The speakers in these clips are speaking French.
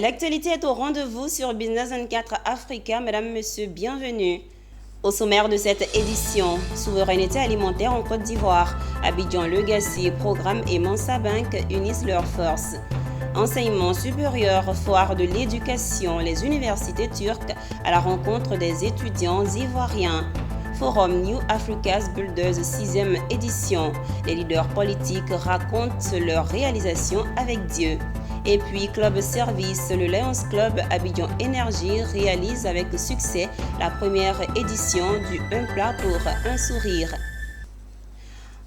L'actualité est au rendez-vous sur Business 24 Africa. Mesdames, Messieurs, bienvenue. Au sommaire de cette édition, souveraineté alimentaire en Côte d'Ivoire, Abidjan Legacy, Programme et Mansa Bank unissent leurs forces. Enseignement supérieur, foire de l'éducation, les universités turques à la rencontre des étudiants ivoiriens. Forum New Africa's Builders 6e édition. Les leaders politiques racontent leurs réalisations avec Dieu. Et puis Club Service, le Lions Club Abidjan Énergie réalise avec succès la première édition du Un plat pour un sourire.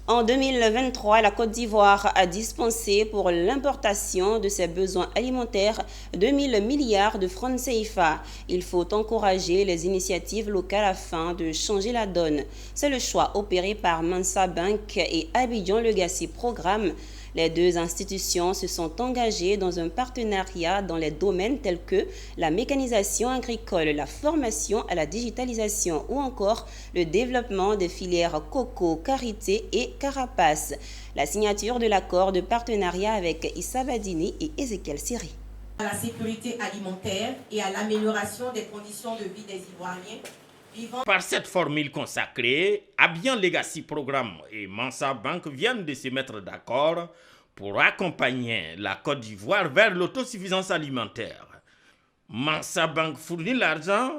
En 2023, la Côte d'Ivoire a dispensé pour l'importation de ses besoins alimentaires 2000 milliards de francs CFA. Il faut encourager les initiatives locales afin de changer la donne. C'est le choix opéré par Mansa Bank et Abidjan Legacy Programme. Les deux institutions se sont engagées dans un partenariat dans les domaines tels que la mécanisation agricole, la formation à la digitalisation ou encore le développement des filières coco, karité et carapace. La signature de l'accord de partenariat avec Issa Badini et Ezekiel Siri. À la sécurité alimentaire et à l'amélioration des conditions de vie des Ivoiriens. Par cette formule consacrée, Abidjan Legacy Programme et Mansa Bank viennent de se mettre d'accord pour accompagner la Côte d'Ivoire vers l'autosuffisance alimentaire. Mansa Bank fournit l'argent,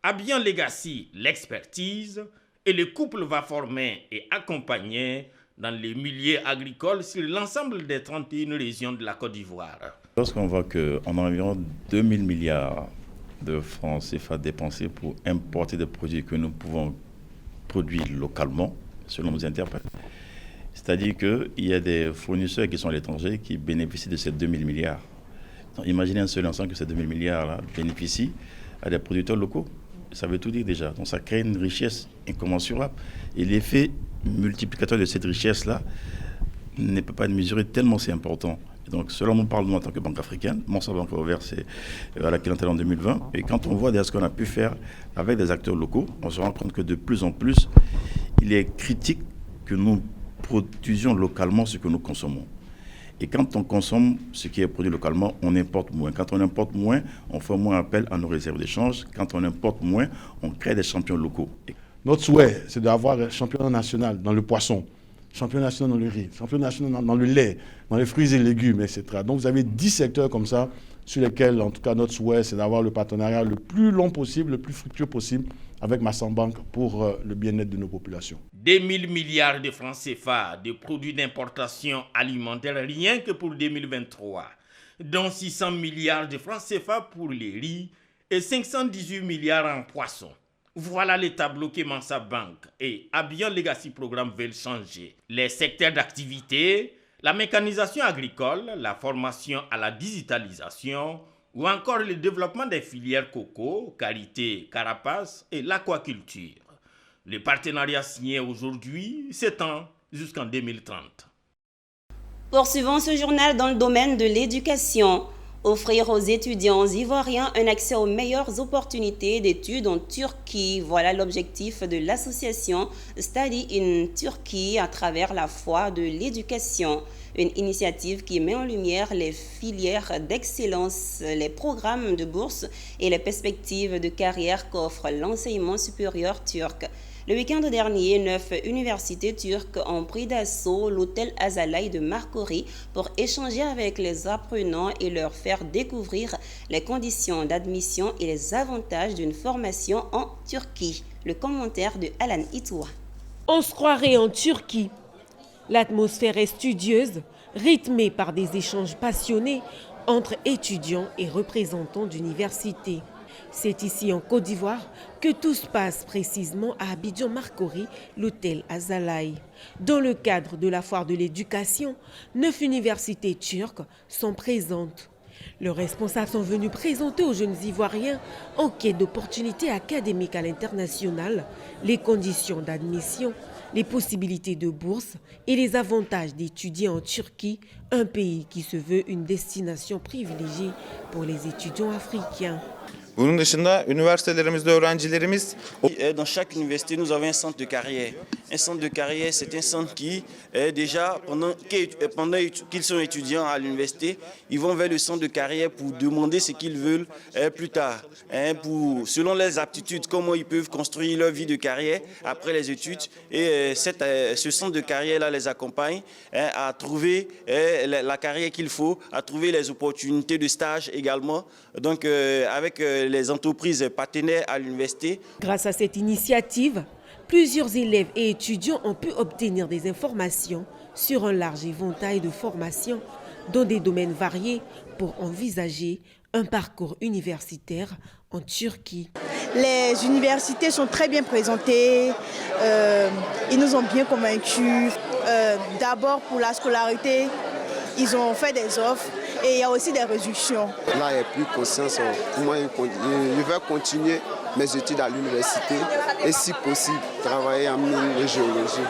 Abidjan Legacy l'expertise et le couple va former et accompagner dans les milieux agricoles sur l'ensemble des 31 régions de la Côte d'Ivoire. Lorsqu'on voit qu'on a environ 2000 milliards de francs CFA dépensés pour importer des produits que nous pouvons produire localement, selon nos interprètes. C'est-à-dire qu'il y a des fournisseurs qui sont à l'étranger qui bénéficient de ces 2000 milliards. Donc, imaginez un seul instant que ces 2000 milliards-là bénéficient à des producteurs locaux. Ça veut tout dire déjà. Donc ça crée une richesse incommensurable. Et l'effet multiplicateur de cette richesse-là ne peut pas être mesuré tellement c'est important. Donc, cela nous parle, nous, en tant que banque africaine. Mansa Bank a ouvert à la clientèle en 2020. Et quand on voit ce qu'on a pu faire avec des acteurs locaux, on se rend compte que de plus en plus, il est critique que nous produisions localement ce que nous consommons. Et quand on consomme ce qui est produit localement, on importe moins. Quand on importe moins, on fait moins appel à nos réserves d'échange. Quand on importe moins, on crée des champions locaux. Notre souhait, c'est d'avoir un championnat national dans le poisson, championnat national dans le riz, championnat national dans le lait, dans les fruits et légumes, etc. Donc vous avez 10 secteurs comme ça, sur lesquels, en tout cas, notre souhait, c'est d'avoir le partenariat le plus long possible, le plus fructueux possible avec Mansa Bank pour le bien-être de nos populations. 2000 milliards de francs CFA de produits d'importation alimentaire rien que pour 2023, dont 600 milliards de francs CFA pour les riz et 518 milliards en poissons. Voilà les tableaux que Mansa Bank et Abidjan Legacy Programme veulent changer. Les secteurs d'activité, la mécanisation agricole, la formation à la digitalisation ou encore le développement des filières coco, karité, carapace et l'aquaculture. Le partenariat signé aujourd'hui s'étend jusqu'en 2030. Poursuivons ce journal dans le domaine de l'éducation. Offrir aux étudiants ivoiriens un accès aux meilleures opportunités d'études en Turquie. Voilà l'objectif de l'association Study in Turkey à travers la foire de l'éducation. Une initiative qui met en lumière les filières d'excellence, les programmes de bourse et les perspectives de carrière qu'offre l'enseignement supérieur turc. Le week-end dernier, 9 universités turques ont pris d'assaut l'hôtel Azalai de Marcory pour échanger avec les apprenants et leur faire découvrir les conditions d'admission et les avantages d'une formation en Turquie. Le commentaire de Alan Itoua. On se croirait en Turquie. L'atmosphère est studieuse, rythmée par des échanges passionnés entre étudiants et représentants d'universités. C'est ici en Côte d'Ivoire que tout se passe précisément à Abidjan Marcory, l'hôtel Azalai. Dans le cadre de la foire de l'éducation, 9 universités turques sont présentes. Leurs responsables sont venus présenter aux jeunes Ivoiriens en quête d'opportunités académiques à l'international, les conditions d'admission, les possibilités de bourse et les avantages d'étudier en Turquie, un pays qui se veut une destination privilégiée pour les étudiants africains. Bunun dışında üniversitelerimizde öğrencilerimiz Dans chaque université, nous avons un centre de carrière. Un centre de carrière, c'est un centre qui, déjà, pendant qu'ils sont étudiants à l'université, ils vont vers le centre de carrière pour demander ce qu'ils veulent plus tard. Selon leurs aptitudes, comment ils peuvent construire leur vie de carrière après les études. Et ce centre de carrière-là les accompagne à trouver la carrière qu'il faut, à trouver les opportunités de stage également. Donc, avec les entreprises partenaires à l'université. Grâce à cette initiative, plusieurs élèves et étudiants ont pu obtenir des informations sur un large éventail de formations dans des domaines variés pour envisager un parcours universitaire en Turquie. Les universités sont très bien présentées, ils nous ont bien convaincus. D'abord pour la scolarité, ils ont fait des offres et il y a aussi des réductions. Là, il n'y a plus conscience. Pour moi, je vais continuer mes études à l'université et si possible, travailler en mine de géologie.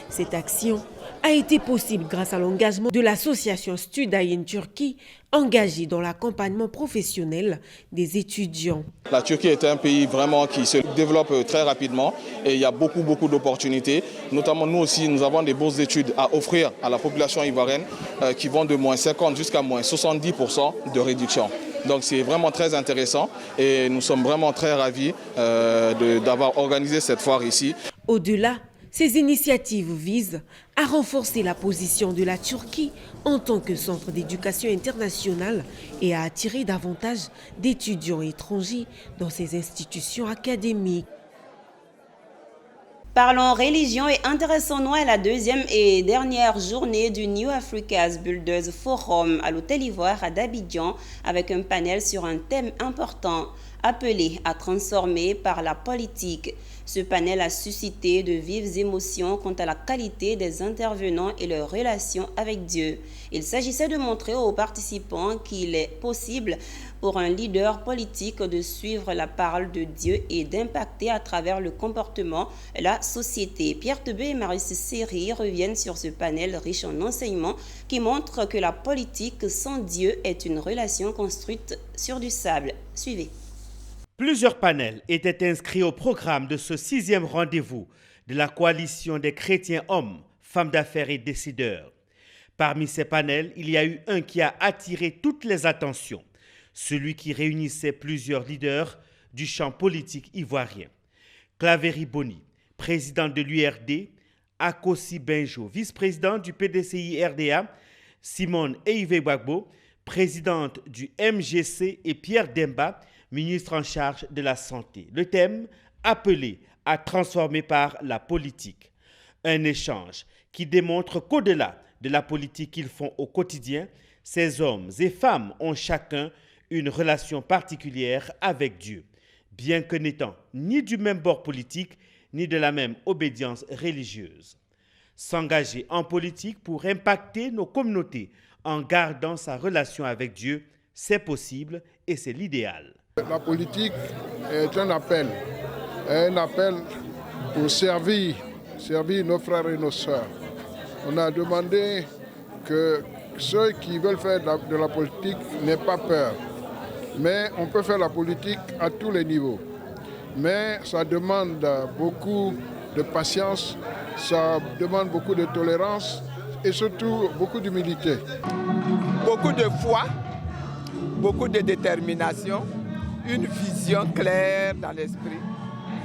Cette action a été possible grâce à l'engagement de l'association Studayen Turquie, engagée dans l'accompagnement professionnel des étudiants. La Turquie est un pays vraiment qui se développe très rapidement et il y a beaucoup d'opportunités. Notamment nous aussi, nous avons des bourses d'études à offrir à la population ivoirienne qui vont de moins 50 jusqu'à moins 70% de réduction. Donc c'est vraiment très intéressant et nous sommes vraiment très ravis d'avoir organisé cette foire ici. Au-delà, ces initiatives visent à renforcer la position de la Turquie en tant que centre d'éducation internationale et à attirer davantage d'étudiants étrangers dans ces institutions académiques. Parlons religion et intéressons-nous à la deuxième et dernière journée du New Africa's Builders Forum à l'Hôtel Ivoire à Abidjan avec un panel sur un thème important appelé à transformer par la politique. Ce panel a suscité de vives émotions quant à la qualité des intervenants et leur relation avec Dieu. Il s'agissait de montrer aux participants qu'il est possible pour un leader politique de suivre la parole de Dieu et d'impacter à travers le comportement la société. Pierre Tebeu et Marius Seri reviennent sur ce panel riche en enseignements qui montre que la politique sans Dieu est une relation construite sur du sable. Suivez. Plusieurs panels étaient inscrits au programme de ce 6e rendez-vous de la coalition des chrétiens hommes, femmes d'affaires et décideurs. Parmi ces panels, il y a eu un qui a attiré toutes les attentions, celui qui réunissait plusieurs leaders du champ politique ivoirien. Claverie Boni, président de l'URD, Akosi Benjo, vice-président du PDCI-RDA, Simone Eive-Gbagbo, présidente du MGC et Pierre Demba, ministre en charge de la Santé. Le thème, appelé à transformer par la politique. Un échange qui démontre qu'au-delà de la politique qu'ils font au quotidien, ces hommes et femmes ont chacun une relation particulière avec Dieu, bien que n'étant ni du même bord politique, ni de la même obédience religieuse. S'engager en politique pour impacter nos communautés en gardant sa relation avec Dieu, c'est possible et c'est l'idéal. La politique est un appel pour servir nos frères et nos sœurs. On a demandé que ceux qui veulent faire de la politique n'aient pas peur. Mais on peut faire la politique à tous les niveaux. Mais ça demande beaucoup de patience, ça demande beaucoup de tolérance et surtout beaucoup d'humilité. Beaucoup de foi, beaucoup de détermination, une vision claire dans l'esprit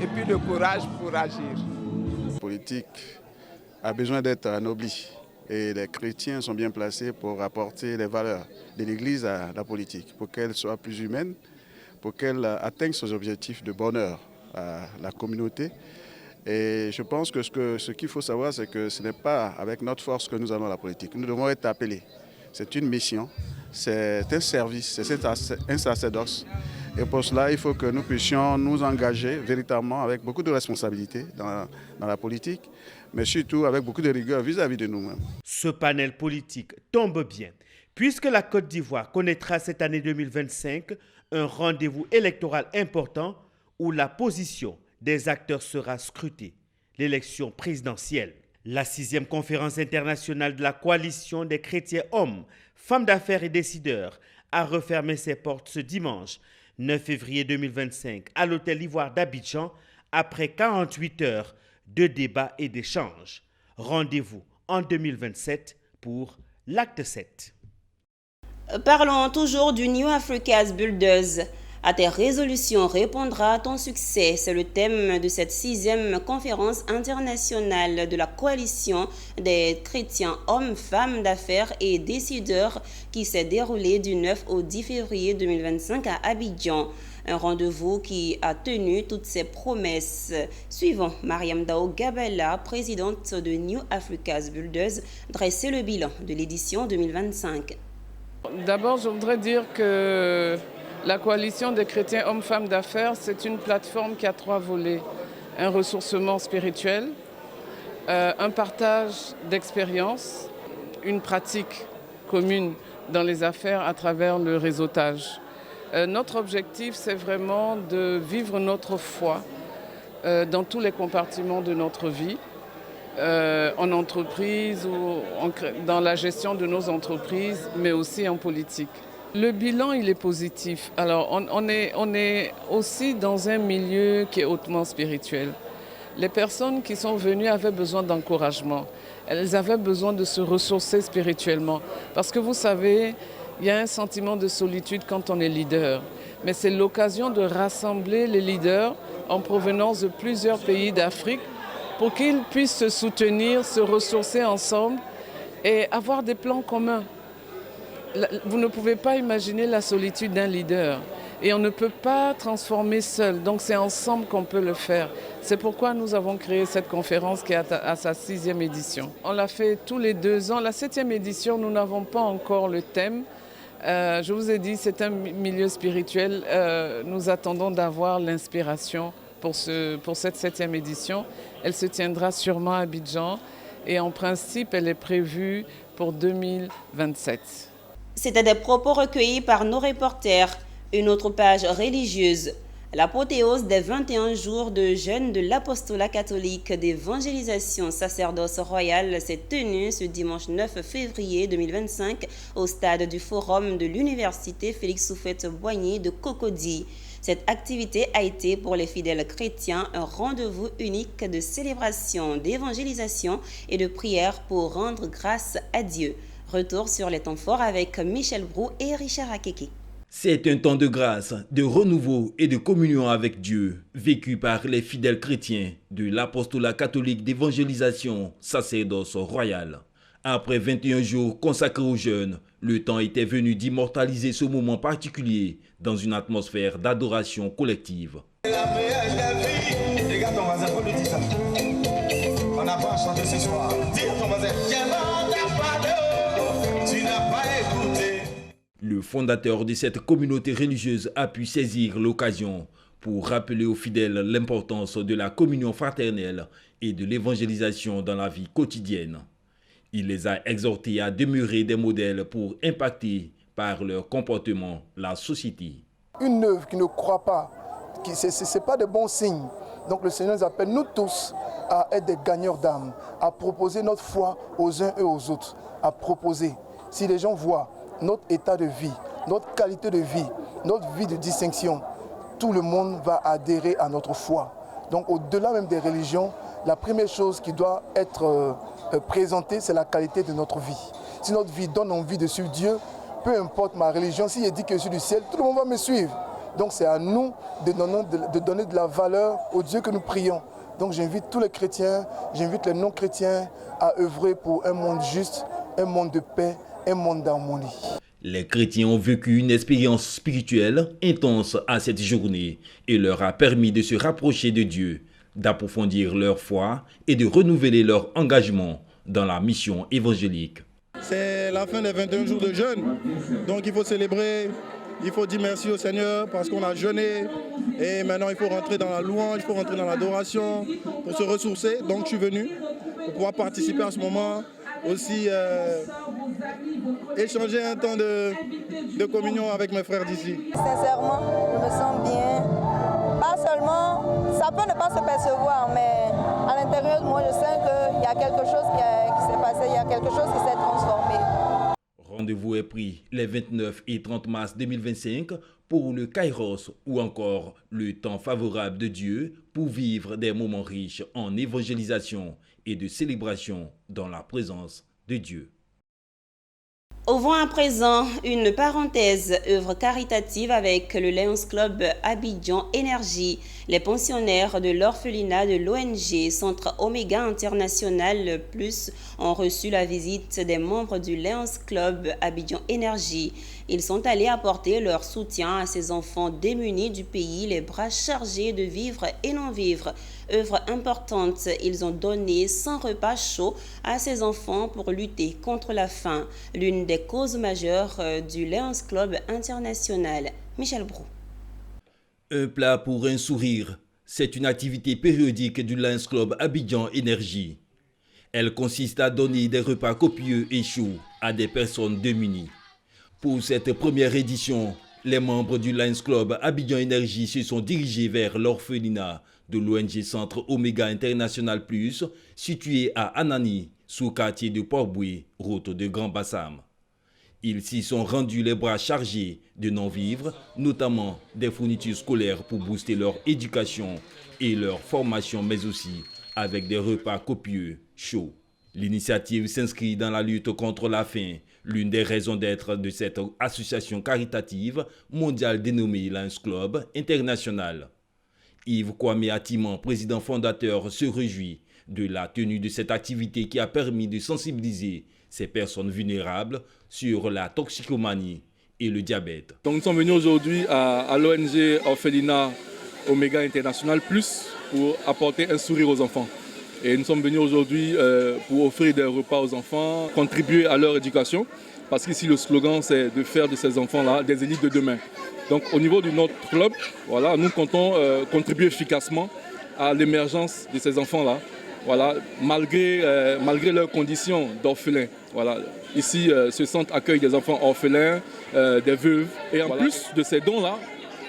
et puis le courage pour agir. La politique a besoin d'être anoblie et les chrétiens sont bien placés pour apporter les valeurs de l'Église à la politique, pour qu'elle soit plus humaine, pour qu'elle atteigne ses objectifs de bonheur à la communauté. Et je pense que ce qu'il faut savoir, c'est que ce n'est pas avec notre force que nous allons à la politique. Nous devons être appelés. C'est une mission, c'est un service, c'est un sacerdoce. Et pour cela, il faut que nous puissions nous engager véritablement avec beaucoup de responsabilité dans la politique, mais surtout avec beaucoup de rigueur vis-à-vis de nous-mêmes. Ce panel politique tombe bien, puisque la Côte d'Ivoire connaîtra cette année 2025 un rendez-vous électoral important où la position des acteurs sera scrutée, l'élection présidentielle. La 6e conférence internationale de la coalition des chrétiens hommes, femmes d'affaires et décideurs a refermé ses portes ce dimanche 9 février 2025, à l'hôtel Ivoire d'Abidjan, après 48 heures de débats et d'échanges. Rendez-vous en 2027 pour l'acte 7. Parlons toujours du New Africa's Builders. À tes résolutions répondra ton succès. C'est le thème de cette 6e conférence internationale de la coalition des chrétiens hommes, femmes d'affaires et décideurs qui s'est déroulée du 9 au 10 février 2025 à Abidjan. Un rendez-vous qui a tenu toutes ses promesses. Suivons Mariam Dao Gabella, présidente de New Africa's Builders, dresser le bilan de l'édition 2025. D'abord, je voudrais dire que la coalition des chrétiens hommes-femmes d'affaires, c'est une plateforme qui a 3 volets. Un ressourcement spirituel, un partage d'expériences, une pratique commune dans les affaires à travers le réseautage. Notre objectif, c'est vraiment de vivre notre foi dans tous les compartiments de notre vie, en entreprise ou dans la gestion de nos entreprises, mais aussi en politique. Le bilan, il est positif. Alors, on est aussi dans un milieu qui est hautement spirituel. Les personnes qui sont venues avaient besoin d'encouragement. Elles avaient besoin de se ressourcer spirituellement. Parce que vous savez, il y a un sentiment de solitude quand on est leader. Mais c'est l'occasion de rassembler les leaders en provenance de plusieurs pays d'Afrique pour qu'ils puissent se soutenir, se ressourcer ensemble et avoir des plans communs. Vous ne pouvez pas imaginer la solitude d'un leader et on ne peut pas transformer seul. Donc c'est ensemble qu'on peut le faire. C'est pourquoi nous avons créé cette conférence qui est à sa 6e édition. On l'a fait tous les 2 ans. La 7e édition, nous n'avons pas encore le thème. Je vous ai dit, c'est un milieu spirituel. Nous attendons d'avoir l'inspiration pour cette 7e édition. Elle se tiendra sûrement à Abidjan et en principe, elle est prévue pour 2027. C'était des propos recueillis par nos reporters. Une autre page religieuse. L'apothéose des 21 jours de jeûne de l'apostolat catholique d'évangélisation sacerdoce royal s'est tenue ce dimanche 9 février 2025 au stade du Forum de l'Université Félix Houphouët-Boigny de Cocody. Cette activité a été pour les fidèles chrétiens un rendez-vous unique de célébration, d'évangélisation et de prière pour rendre grâce à Dieu. Retour sur les temps forts avec Michel Brou et Richard Akeke. C'est un temps de grâce, de renouveau et de communion avec Dieu, vécu par les fidèles chrétiens de l'apostolat catholique d'évangélisation sacerdoce royal. Après 21 jours consacrés au jeûne, le temps était venu d'immortaliser ce moment particulier dans une atmosphère d'adoration collective. La meilleure vie. Les gars, ton voisin, faut lui dire ça. On n'a pas à chanter ce soir. Dis à ton voisin, tu n'as pas écouté. Le fondateur de cette communauté religieuse a pu saisir l'occasion pour rappeler aux fidèles l'importance de la communion fraternelle et de l'évangélisation dans la vie quotidienne. Il les a exhortés à demeurer des modèles pour impacter par leur comportement la société. Une œuvre qui ne croit pas, ce n'est pas de bons signes. Donc le Seigneur nous appelle, nous tous, à être des gagneurs d'âme, à proposer notre foi aux uns et aux autres, à proposer. Si les gens voient notre état de vie, notre qualité de vie, notre vie de distinction, tout le monde va adhérer à notre foi. Donc au-delà même des religions, la première chose qui doit être présentée, c'est la qualité de notre vie. Si notre vie donne envie de suivre Dieu, peu importe ma religion, si je dis que je suis du ciel, tout le monde va me suivre. Donc c'est à nous de donner de la valeur au Dieu que nous prions. Donc j'invite tous les chrétiens, j'invite les non-chrétiens à œuvrer pour un monde juste, un monde de paix, un monde d'harmonie. Les chrétiens ont vécu une expérience spirituelle intense à cette journée et leur a permis de se rapprocher de Dieu, d'approfondir leur foi et de renouveler leur engagement dans la mission évangélique. C'est la fin des 21 jours de jeûne, donc il faut célébrer, il faut dire merci au Seigneur parce qu'on a jeûné et maintenant il faut rentrer dans la louange, il faut rentrer dans l'adoration pour se ressourcer. Donc je suis venu pour pouvoir participer à ce moment, aussi échanger un temps de communion avec mes frères d'ici. Sincèrement, je me sens bien. Pas seulement, ça peut ne pas se percevoir, mais à l'intérieur de moi, je sens qu'il y a quelque chose qui s'est passé, il y a quelque chose qui s'est transformé. rendez-vous est pris les 29 et 30 mars 2025 pour le Kairos ou encore le temps favorable de Dieu pour vivre des moments riches en évangélisation et de célébration dans la présence de Dieu. Ouvrons à présent une parenthèse, œuvre caritative avec le Lions Club Abidjan Énergie. Les pensionnaires de l'orphelinat de l'ONG Centre Oméga International Plus ont reçu la visite des membres du Lions Club Abidjan Énergie. Ils sont allés apporter leur soutien à ces enfants démunis du pays, les bras chargés de vivre et non vivre. Œuvre importante, ils ont donné 100 repas chauds à ces enfants pour lutter contre la faim, l'une des causes majeures du Lions Club International. Michel Brou. Un plat pour un sourire, c'est une activité périodique du Lions Club Abidjan Énergie. Elle consiste à donner des repas copieux et chauds à des personnes démunies. Pour cette première édition, les membres du Lions Club Abidjan Énergie se sont dirigés vers l'orphelinat de l'ONG Centre Oméga International Plus, situé à Anani, sous-quartier de Port-Boué, route de Grand Bassam. Ils s'y sont rendus les bras chargés de non-vivre, notamment des fournitures scolaires pour booster leur éducation et leur formation, mais aussi avec des repas copieux, chauds. L'initiative s'inscrit dans la lutte contre la faim, l'une des raisons d'être de cette association caritative mondiale dénommée Lions Club International. Yves Kwame Atiman, président fondateur, se réjouit de la tenue de cette activité qui a permis de sensibiliser ces personnes vulnérables sur la toxicomanie et le diabète. Donc nous sommes venus aujourd'hui à l'ONG Orphelinat Oméga International Plus pour apporter un sourire aux enfants. Et nous sommes venus aujourd'hui pour offrir des repas aux enfants, contribuer à leur éducation, parce qu'ici le slogan c'est de faire de ces enfants-là des élites de demain. Donc au niveau de notre club, voilà, nous comptons contribuer efficacement à l'émergence de ces enfants-là, voilà, malgré leurs conditions d'orphelins. Voilà. Ici, ce centre accueille des enfants orphelins, des veuves. Et en plus de ces dons-là,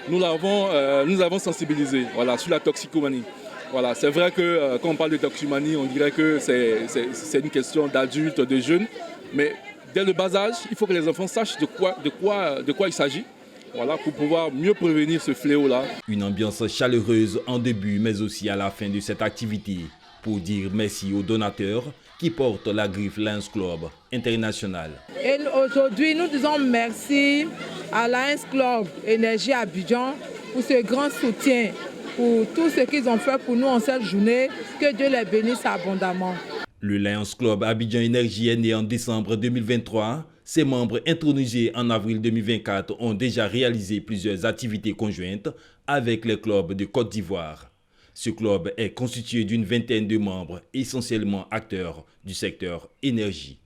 nous avons sensibilisé, voilà, sur la toxicomanie. Voilà, c'est vrai que quand on parle de toxicomanie, on dirait que c'est une question d'adultes, de jeunes. Mais dès le bas âge, il faut que les enfants sachent de quoi il s'agit. Voilà, pour pouvoir mieux prévenir ce fléau-là. Une ambiance chaleureuse en début, mais aussi à la fin de cette activité, pour dire merci aux donateurs qui portent la griffe Lions Club International. Et aujourd'hui, nous disons merci à Lions Club Énergie Abidjan pour ce grand soutien, pour tout ce qu'ils ont fait pour nous en cette journée. Que Dieu les bénisse abondamment. Le Lions Club Abidjan Énergie est né en décembre 2023. Ses membres intronisés en avril 2024 ont déjà réalisé plusieurs activités conjointes avec les clubs de Côte d'Ivoire. Ce club est constitué d'une vingtaine de membres, essentiellement acteurs du secteur énergie.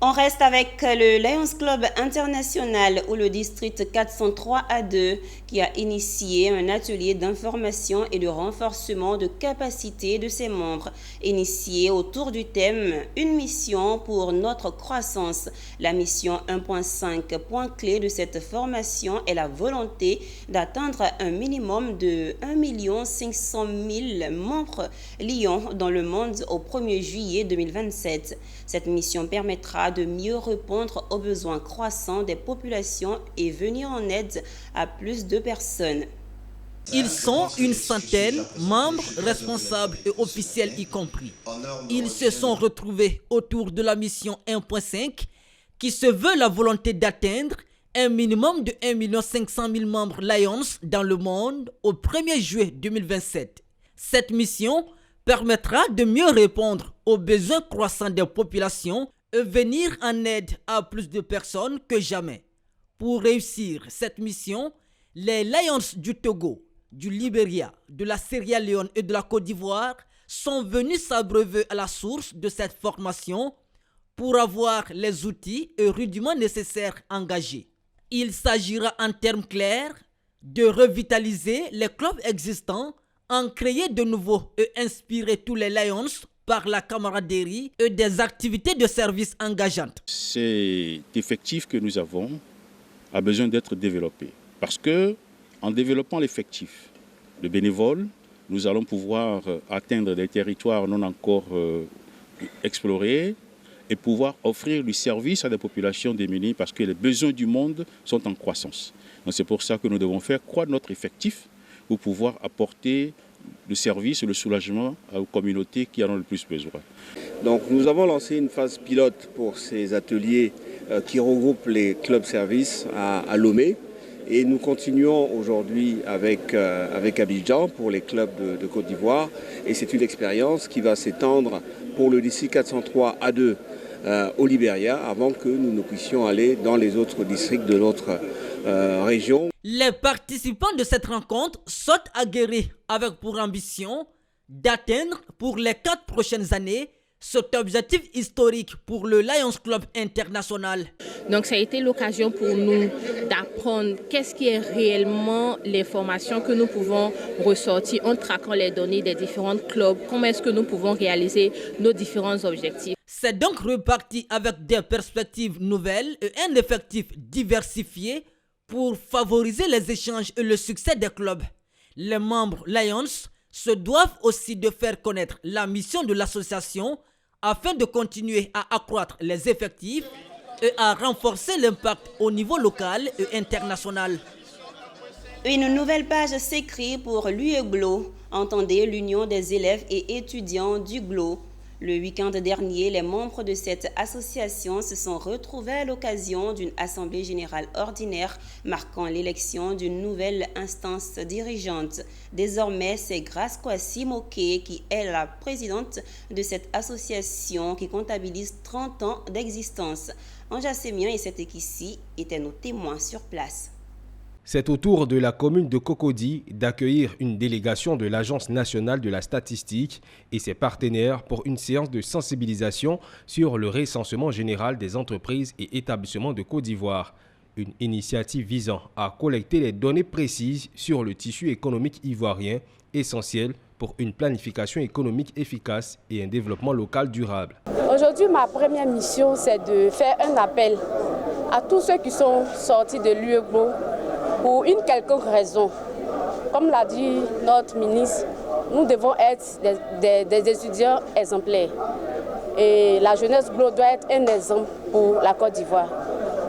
On reste avec le Lions Club International ou le district 403A2 qui a initié un atelier d'information et de renforcement de capacité de ses membres, initié autour du thème « Une mission pour notre croissance ». La mission 1.5, point clé de cette formation est la volonté d'atteindre un minimum de 1 500 000 membres Lions dans le monde au 1er juillet 2027. Cette mission permettra de mieux répondre aux besoins croissants des populations et venir en aide à plus de personnes. Ils sont une centaine, membres, responsables et officiels y compris. Ils se sont retrouvés autour de la mission 1.5 qui se veut la volonté d'atteindre un minimum de 1 500 000 membres Lions dans le monde au 1er juillet 2027. Cette mission permettra de mieux répondre aux besoins croissants des populations et venir en aide à plus de personnes que jamais. Pour réussir cette mission, les Lions du Togo, du Libéria, de la Sierra Leone et de la Côte d'Ivoire sont venus s'abreuver à la source de cette formation pour avoir les outils et rudiments nécessaires engagés. Il s'agira en termes clairs de revitaliser les clubs existants, en créer de nouveaux et inspirer tous les Lions par la camaraderie et des activités de service engageantes. Cet effectif que nous avons a besoin d'être développé parce que en développant l'effectif de bénévoles, nous allons pouvoir atteindre des territoires non encore explorés et pouvoir offrir du service à des populations démunies parce que les besoins du monde sont en croissance. Donc c'est pour ça que nous devons faire croître notre effectif pour pouvoir apporter le service et le soulagement aux communautés qui en ont le plus besoin. Donc nous avons lancé une phase pilote pour ces ateliers qui regroupent les clubs services à Lomé. Et nous continuons aujourd'hui avec Abidjan pour les clubs de Côte d'Ivoire. Et c'est une expérience qui va s'étendre pour le district 403 A2 au Libéria avant que nous ne puissions aller dans les autres districts de notre région. Les participants de cette rencontre sont aguerris avec pour ambition d'atteindre pour les 4 prochaines années cet objectif historique pour le Lions Club international. Donc ça a été l'occasion pour nous d'apprendre qu'est-ce qui est réellement les formations que nous pouvons ressortir en traquant les données des différents clubs, comment est-ce que nous pouvons réaliser nos différents objectifs. C'est donc reparti avec des perspectives nouvelles et un effectif diversifié pour favoriser les échanges et le succès des clubs. Les membres Lions se doivent aussi de faire connaître la mission de l'association afin de continuer à accroître les effectifs et à renforcer l'impact au niveau local et international. Une nouvelle page s'écrit pour l'UEGLO, entendez l'Union des élèves et étudiants du GLO. Le week-end dernier, les membres de cette association se sont retrouvés à l'occasion d'une assemblée générale ordinaire marquant l'élection d'une nouvelle instance dirigeante. Désormais, c'est Grace Kwasi Moké qui est la présidente de cette association qui comptabilise 30 ans d'existence. Anja Sémian et Setekissi étaient nos témoins sur place. C'est au tour de la commune de Cocody d'accueillir une délégation de l'Agence nationale de la statistique et ses partenaires pour une séance de sensibilisation sur le recensement général des entreprises et établissements de Côte d'Ivoire. Une initiative visant à collecter les données précises sur le tissu économique ivoirien, essentiel pour une planification économique efficace et un développement local durable. Aujourd'hui, ma première mission, c'est de faire un appel à tous ceux qui sont sortis de l'UEGLO pour une quelconque raison. Comme l'a dit notre ministre, nous devons être des étudiants exemplaires. Et la jeunesse GLO doit être un exemple pour la Côte d'Ivoire.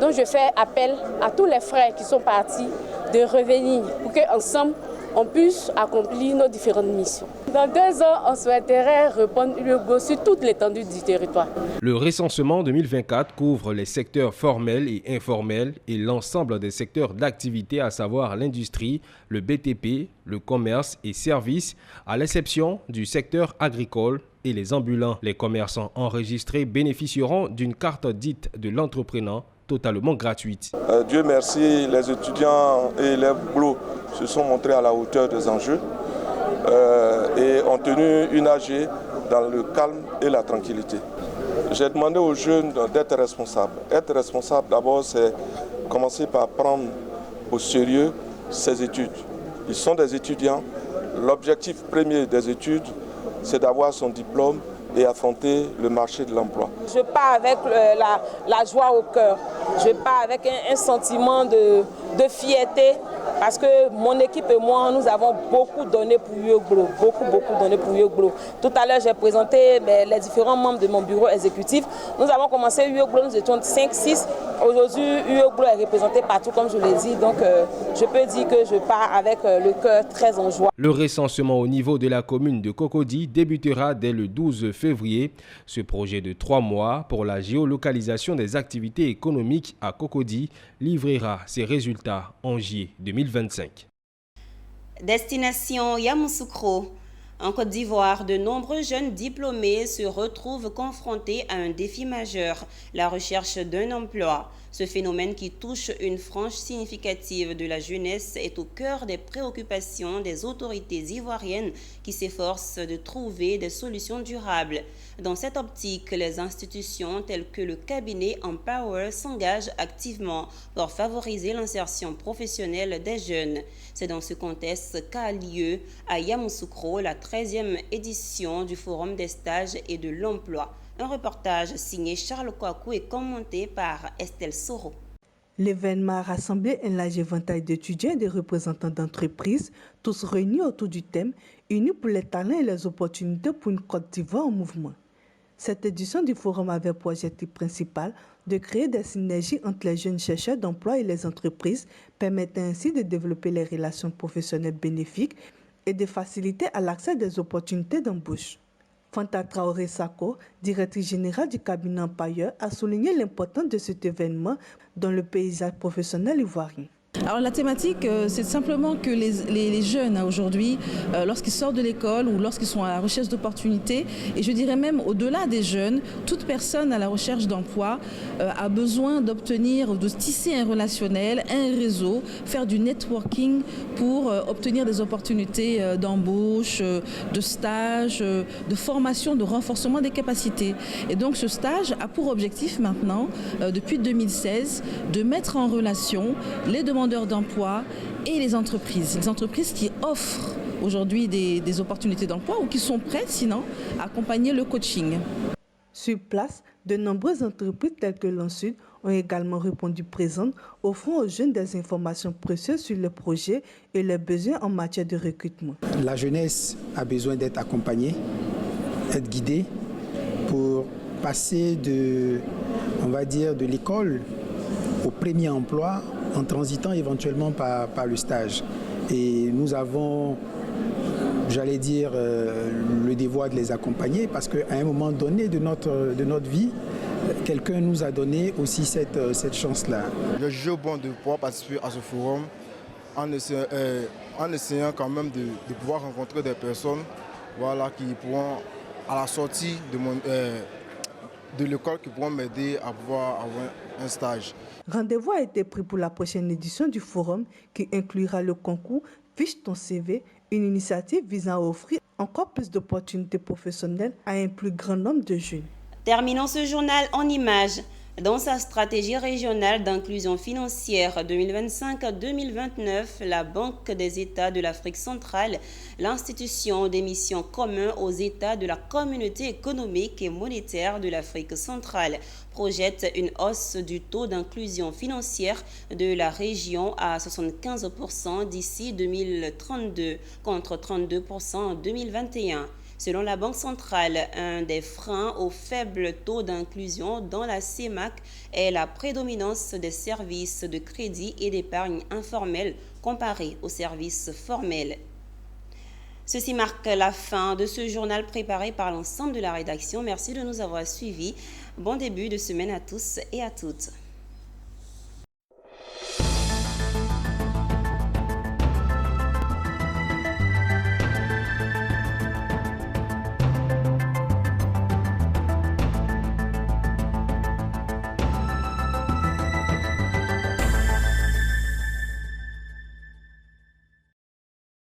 Donc je fais appel à tous les frères qui sont partis de revenir pour qu'ensemble, on puisse accomplir nos différentes missions. Dans 2 ans, on souhaiterait répondre l'UEGLO sur toute l'étendue du territoire. Le recensement 2024 couvre les secteurs formels et informels et l'ensemble des secteurs d'activité, à savoir l'industrie, le BTP, le commerce et services, à l'exception du secteur agricole et les ambulants. Les commerçants enregistrés bénéficieront d'une carte dite de l'entrepreneur totalement gratuite. Dieu merci, les étudiants et les GLO se sont montrés à la hauteur des enjeux et ont tenu une AG dans le calme et la tranquillité. J'ai demandé aux jeunes d'être responsables. Être responsable, d'abord, c'est commencer par prendre au sérieux ses études. Ils sont des étudiants. L'objectif premier des études, c'est d'avoir son diplôme et affronter le marché de l'emploi. Je pars avec la joie au cœur. Je pars avec un sentiment de fierté parce que mon équipe et moi, nous avons beaucoup donné pour UEGLO, beaucoup donné pour UEGLO. Tout à l'heure, j'ai présenté les différents membres de mon bureau exécutif. Nous avons commencé UEGLO, nous étions 5-6. Aujourd'hui, UEGLO est représenté partout, comme je l'ai dit. Donc, je peux dire que je pars avec le cœur très en joie. Le recensement au niveau de la commune de Cocody débutera dès le 12 février. Ce projet de 3 mois pour la géolocalisation des activités économiques à Cocody livrera ses résultats en juillet 2025. Destination Yamoussoukro. En Côte d'Ivoire, de nombreux jeunes diplômés se retrouvent confrontés à un défi majeur, la recherche d'un emploi. Ce phénomène qui touche une frange significative de la jeunesse est au cœur des préoccupations des autorités ivoiriennes qui s'efforcent de trouver des solutions durables. Dans cette optique, les institutions telles que le cabinet Empower s'engagent activement pour favoriser l'insertion professionnelle des jeunes. C'est dans ce contexte qu'a lieu à Yamoussoukro la 13e édition du Forum des stages et de l'emploi. Un reportage signé Charles Kouakou et commenté par Estelle Soro. L'événement a rassemblé un large éventail d'étudiants et de représentants d'entreprises, tous réunis autour du thème « Unis pour les talents et les opportunités pour une Côte d'Ivoire en mouvement ». Cette édition du forum avait pour objectif principal de créer des synergies entre les jeunes chercheurs d'emploi et les entreprises, permettant ainsi de développer les relations professionnelles bénéfiques et de faciliter à l'accès des opportunités d'embauche. Fanta Traoré Sako, directrice générale du cabinet Empire, a souligné l'importance de cet événement dans le paysage professionnel ivoirien. Alors la thématique, c'est simplement que les jeunes aujourd'hui, lorsqu'ils sortent de l'école ou lorsqu'ils sont à la recherche d'opportunités, et je dirais même au-delà des jeunes, toute personne à la recherche d'emploi a besoin d'obtenir, de tisser un relationnel, un réseau, faire du networking pour obtenir des opportunités d'embauche, de stage, de formation, de renforcement des capacités. Et donc ce stage a pour objectif maintenant, depuis 2016, de mettre en relation les demandeurs d'emploi et les entreprises qui offrent aujourd'hui des opportunités d'emploi ou qui sont prêtes sinon à accompagner le coaching. Sur place, de nombreuses entreprises telles que l'Ensud ont également répondu présentes, offrant aux jeunes des informations précieuses sur les projets et les besoins en matière de recrutement. La jeunesse a besoin d'être accompagnée, d'être guidée pour passer de l'école au premier emploi en transitant éventuellement par le stage. Et nous avons, le devoir de les accompagner parce qu'à un moment donné de notre vie, quelqu'un nous a donné aussi cette chance-là. Je juge bon de pouvoir participer à ce forum en essayant quand même de pouvoir rencontrer des personnes qui pourront, à la sortie de l'école, qui pourront m'aider à pouvoir avoir un stage. Rendez-vous a été pris pour la prochaine édition du forum qui inclura le concours Fiche ton CV, une initiative visant à offrir encore plus d'opportunités professionnelles à un plus grand nombre de jeunes. Terminons ce journal en images. Dans sa stratégie régionale d'inclusion financière 2025-2029, la Banque des États de l'Afrique centrale, l'institution des missions communes aux États de la Communauté économique et monétaire de l'Afrique centrale, projette une hausse du taux d'inclusion financière de la région à 75% d'ici 2032 contre 32% en 2021. Selon la Banque centrale, un des freins au faible taux d'inclusion dans la CEMAC est la prédominance des services de crédit et d'épargne informels comparés aux services formels. Ceci marque la fin de ce journal préparé par l'ensemble de la rédaction. Merci de nous avoir suivis. Bon début de semaine à tous et à toutes.